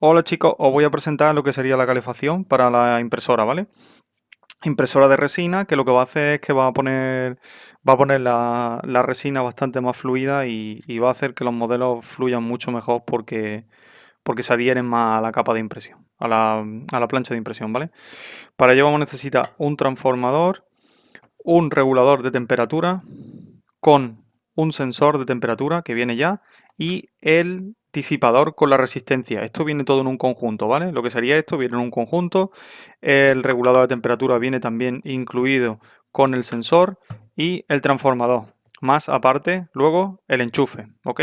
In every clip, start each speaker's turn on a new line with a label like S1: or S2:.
S1: Hola chicos, os voy a presentar lo que sería la calefacción para la impresora, ¿vale? Impresora de resina que lo que va a hacer es que va a poner la resina bastante más fluida y va a hacer que los modelos fluyan mucho mejor porque se adhieren más a la capa de impresión, a la plancha de impresión, ¿vale? Para ello vamos a necesitar un transformador, un regulador de temperatura con un sensor de temperatura que viene ya y el disipador con la resistencia. Esto viene todo en un conjunto, ¿vale? Lo que sería esto viene en un conjunto. El regulador de temperatura viene también incluido con el sensor y el transformador. Más aparte, luego el enchufe, ¿ok?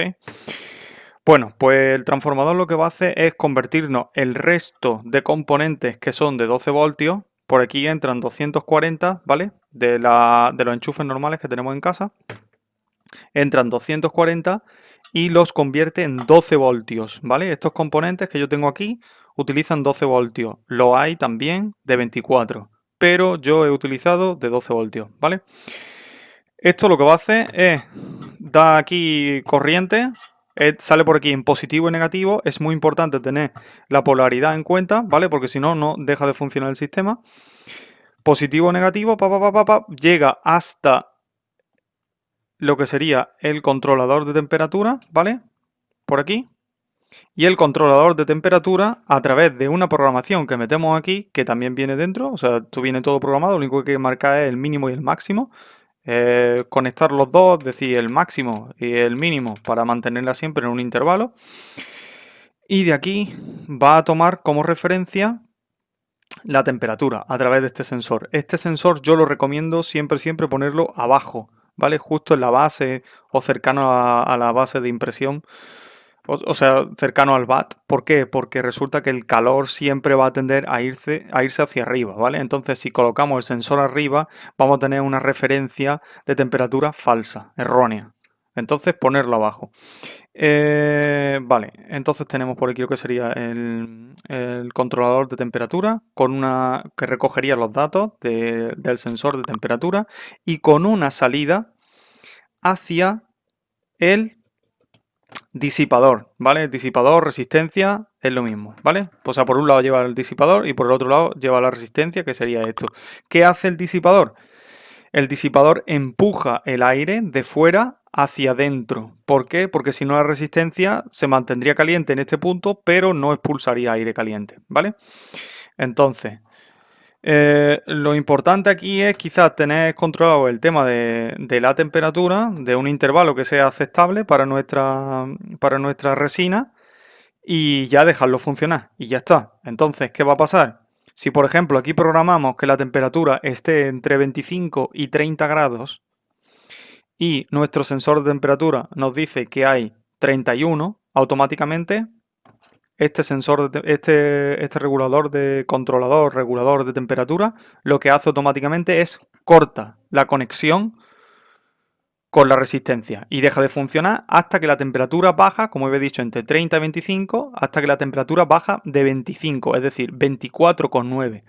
S1: Bueno, pues el transformador lo que va a hacer es convertirnos el resto de componentes que son de 12 voltios. Por aquí entran 240, ¿vale? De los enchufes normales que tenemos en casa entran 240 y los convierte en 12 voltios, ¿vale? Estos componentes que yo tengo aquí utilizan 12 voltios. Lo hay también de 24, pero yo he utilizado de 12 voltios, ¿vale? Esto lo que va a hacer es dar aquí corriente, sale por aquí en positivo y negativo. Es muy importante tener la polaridad en cuenta, ¿vale? Porque si no, no deja de funcionar el sistema. Positivo o negativo, llega hasta lo que sería el controlador de temperatura, ¿vale? Por aquí. Y el controlador de temperatura, a través de una programación que metemos aquí, que también viene dentro, o sea, esto viene todo programado, lo único que hay que marcar es el mínimo y el máximo. Conectar los dos, decir el máximo y el mínimo para mantenerla siempre en un intervalo. Y de aquí va a tomar como referencia la temperatura a través de este sensor. Este sensor yo lo recomiendo siempre ponerlo abajo, ¿vale? Justo en la base o cercano a la base de impresión, o sea, cercano al VAT. ¿Por qué? Porque resulta que el calor siempre va a tender a irse hacia arriba, ¿vale? Entonces, si colocamos el sensor arriba, vamos a tener una referencia de temperatura falsa, errónea. Entonces, ponerlo abajo. Vale, entonces tenemos por aquí lo que sería el controlador de temperatura con que recogería los datos del sensor de temperatura y con una salida hacia el disipador, ¿vale? El disipador, resistencia, es lo mismo, ¿vale? O sea, por un lado lleva el disipador y por el otro lado lleva la resistencia, que sería esto. ¿Qué hace el disipador? El disipador empuja el aire de fuera hacia adentro. ¿Por qué? Porque si no la resistencia se mantendría caliente en este punto, pero no expulsaría aire caliente, ¿vale? Entonces, lo importante aquí es quizás tener controlado el tema de la temperatura, de un intervalo que sea aceptable para nuestra resina y ya dejarlo funcionar y ya está. Entonces, ¿qué va a pasar? Si por ejemplo aquí programamos que la temperatura esté entre 25 y 30 grados y nuestro sensor de temperatura nos dice que hay 31, automáticamente este regulador de regulador de temperatura, lo que hace automáticamente es corta la conexión con la resistencia y deja de funcionar hasta que la temperatura baja, como he dicho, entre 30 y 25, hasta que la temperatura baja de 25, es decir, 24,9.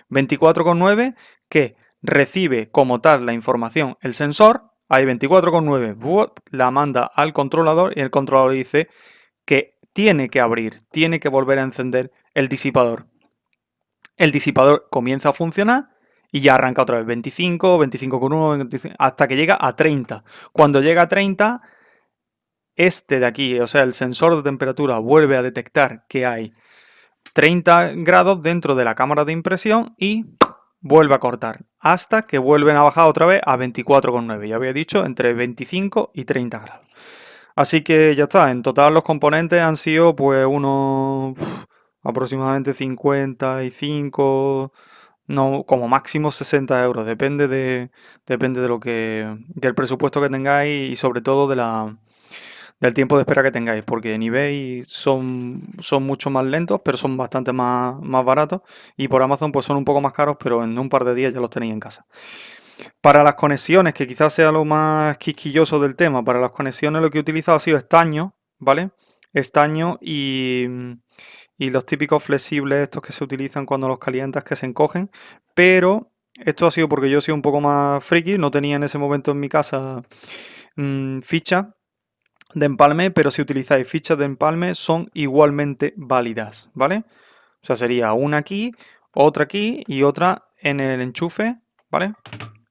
S1: 24,9 que recibe como tal la información el sensor, hay 24,9, la manda al controlador y el controlador dice que tiene que abrir, tiene que volver a encender el disipador. El disipador comienza a funcionar y ya arranca otra vez 25, 25,1, hasta que llega a 30. Cuando llega a 30, este de aquí, o sea, el sensor de temperatura vuelve a detectar que hay 30 grados dentro de la cámara de impresión y vuelve a cortar hasta que vuelven a bajar otra vez a 24,9. Ya había dicho entre 25 y 30 grados. Así que ya está, en total los componentes han sido pues unos aproximadamente 55, no, como máximo 60 euros, depende del presupuesto que tengáis y sobre todo del tiempo de espera que tengáis, porque en eBay son mucho más lentos, pero son bastante más baratos, y por Amazon pues son un poco más caros, pero en un par de días ya los tenéis en casa. Para las conexiones, que quizás sea lo más quisquilloso del tema, para las conexiones lo que he utilizado ha sido estaño, ¿vale? Estaño y los típicos flexibles estos que se utilizan cuando los calientas que se encogen, pero esto ha sido porque yo soy un poco más friki, no tenía en ese momento en mi casa ficha de empalme, pero si utilizáis fichas de empalme son igualmente válidas, ¿vale? O sea, sería una aquí y otra en el enchufe, ¿vale?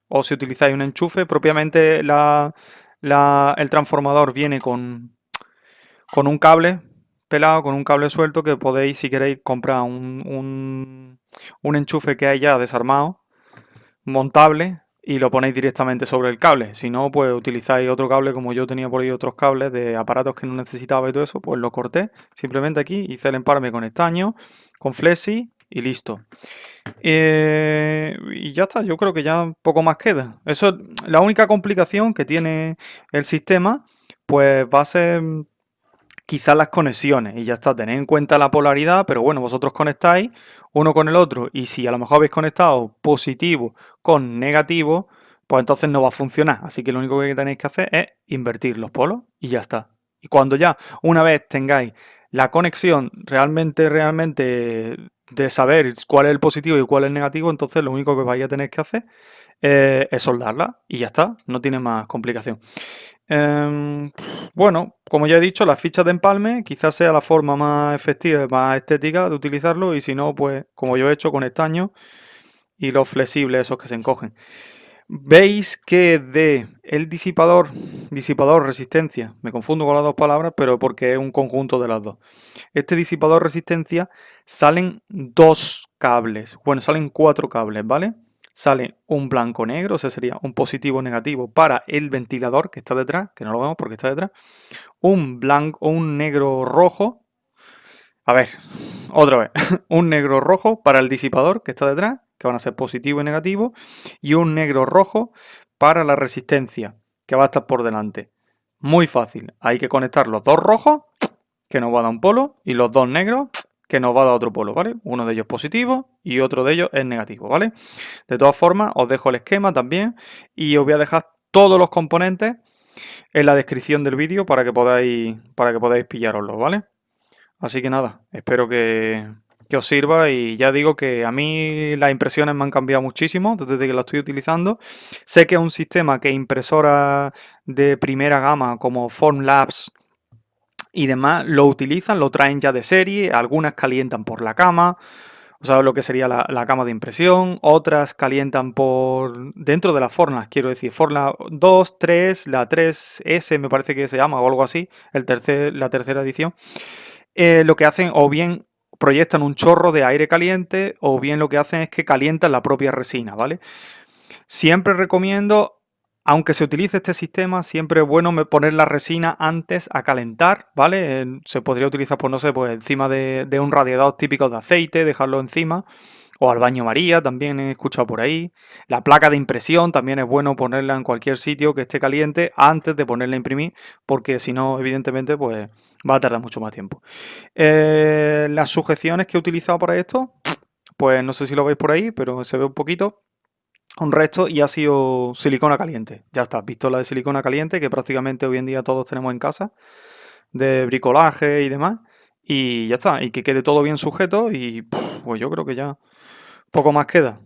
S1: O si utilizáis un enchufe, propiamente el transformador viene con un cable pelado, con un cable suelto, que podéis, si queréis, comprar un enchufe que hay ya desarmado, montable, y lo ponéis directamente sobre el cable. Si no, pues utilizáis otro cable, como yo tenía por ahí otros cables de aparatos que no necesitaba y todo eso, pues lo corté simplemente aquí, hice el empalme con estaño, con flexi y listo. Y ya está, yo creo que ya poco más queda. Eso, la única complicación que tiene el sistema, pues va a ser quizás las conexiones, y ya está, tened en cuenta la polaridad, pero bueno, vosotros conectáis uno con el otro, y si a lo mejor habéis conectado positivo con negativo, pues entonces no va a funcionar. Así que lo único que tenéis que hacer es invertir los polos y ya está. Y cuando ya una vez tengáis la conexión realmente de saber cuál es el positivo y cuál es el negativo, entonces lo único que vais a tener que hacer es soldarla y ya está, no tiene más complicación. Bueno, como ya he dicho, las fichas de empalme quizás sea la forma más efectiva y más estética de utilizarlo, y si no, pues como yo he hecho, con estaño y los flexibles esos que se encogen. Veis que de el disipador resistencia, me confundo con las dos palabras, pero porque es un conjunto de las dos. Este disipador resistencia salen dos cables, bueno, salen cuatro cables, ¿vale? Sale un blanco-negro, o sea, sería un positivo-negativo para el ventilador que está detrás, que no lo vemos porque está detrás. Un blanco o un negro-rojo. A ver, otra vez. Un negro-rojo para el disipador que está detrás, que van a ser positivo y negativo. Y un negro-rojo para la resistencia, que va a estar por delante. Muy fácil. Hay que conectar los dos rojos, que nos va a dar un polo, y los dos negros, que nos va a dar otro polo, ¿vale? Uno de ellos positivo y otro de ellos es negativo, ¿vale? De todas formas, os dejo el esquema también, y os voy a dejar todos los componentes en la descripción del vídeo para que podáis pillároslos, ¿vale? Así que nada, espero que os sirva, y ya digo que a mí las impresiones me han cambiado muchísimo desde que lo estoy utilizando. Sé que es un sistema que impresoras de primera gama como Formlabs y demás lo utilizan, lo traen ya de serie, algunas calientan por la cama, o sea, lo que sería la cama de impresión, otras calientan por dentro de las Formlabs, quiero decir, Formlabs 2, 3, la 3S me parece que se llama o algo así, la tercera edición. Lo que hacen, o bien proyectan un chorro de aire caliente, o bien lo que hacen es que calientan la propia resina, ¿vale? Siempre recomiendo, aunque se utilice este sistema, siempre es bueno poner la resina antes a calentar, ¿vale? Se podría utilizar, pues no sé, pues encima de un radiador típico de aceite, dejarlo encima, o al baño María, también he escuchado por ahí. La placa de impresión también es bueno ponerla en cualquier sitio que esté caliente antes de ponerla a imprimir, porque si no, evidentemente, pues va a tardar mucho más tiempo. Las sujeciones que he utilizado para esto, pues no sé si lo veis por ahí, pero se ve un poquito. Un resto, y ha sido silicona caliente. Ya está, pistola de silicona caliente que prácticamente hoy en día todos tenemos en casa, de bricolaje y demás. Y ya está, y que quede todo bien sujeto, y pues yo creo que ya poco más queda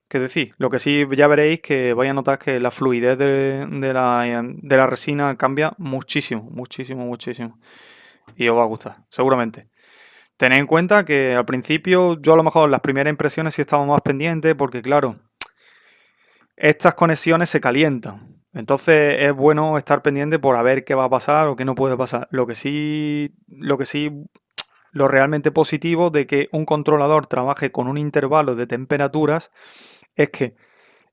S1: que decir. Lo que sí, ya veréis que vais a notar que la fluidez de la resina cambia muchísimo, muchísimo, muchísimo. Y os va a gustar, seguramente. Tened en cuenta que al principio yo a lo mejor las primeras impresiones sí estaba más pendiente, porque claro, estas conexiones se calientan. Entonces es bueno estar pendiente por a ver qué va a pasar o qué no puede pasar. Lo realmente positivo de que un controlador trabaje con un intervalo de temperaturas es que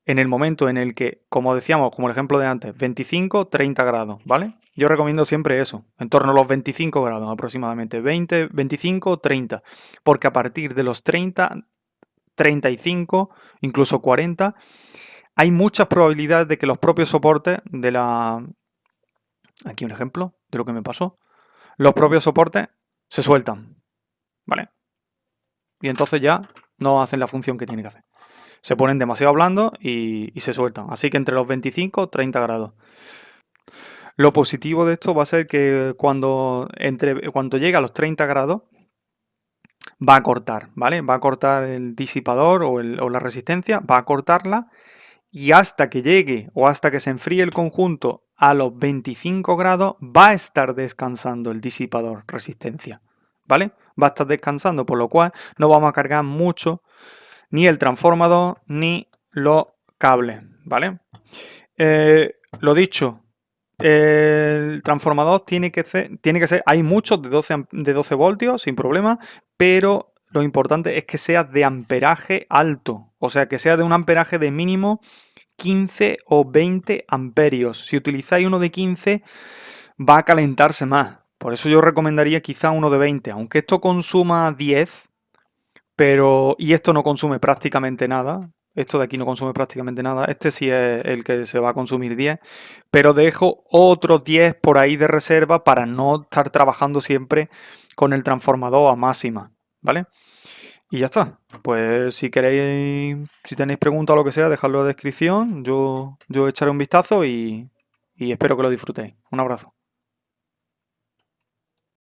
S1: en el momento en el que, como decíamos, como el ejemplo de antes, 25, 30 grados, ¿vale? Yo recomiendo siempre eso, en torno a los 25 grados aproximadamente, 20, 25, 30, porque a partir de los 30, 35, incluso 40, hay muchas probabilidades de que los propios soportes de la... Aquí un ejemplo de lo que me pasó. Los propios soportes se sueltan, ¿vale? Y entonces ya no hacen la función que tienen que hacer. Se ponen demasiado blandos y se sueltan. Así que entre los 25 y 30 grados. Lo positivo de esto va a ser que cuando llegue a los 30 grados va a cortar, ¿vale? Va a cortar el disipador o la resistencia, va a cortarla, y hasta que llegue o hasta que se enfríe el conjunto a los 25 grados va a estar descansando el disipador resistencia, ¿vale? Va a estar descansando, por lo cual no vamos a cargar mucho ni el transformador ni los cables, ¿vale? Lo dicho, el transformador tiene que ser, hay muchos de 12 voltios sin problema, pero lo importante es que sea de amperaje alto, o sea, que sea de un amperaje de mínimo 15 o 20 amperios. Si utilizáis uno de 15, va a calentarse más. Por eso yo recomendaría quizá uno de 20, aunque esto consuma 10, y esto no consume prácticamente nada. Esto de aquí no consume prácticamente nada. Este sí es el que se va a consumir 10. Pero dejo otros 10 por ahí de reserva para no estar trabajando siempre con el transformador a máxima, ¿vale? Y ya está. Pues si queréis, si tenéis preguntas o lo que sea, dejadlo en la descripción. Yo echaré un vistazo y espero que lo disfrutéis. Un abrazo.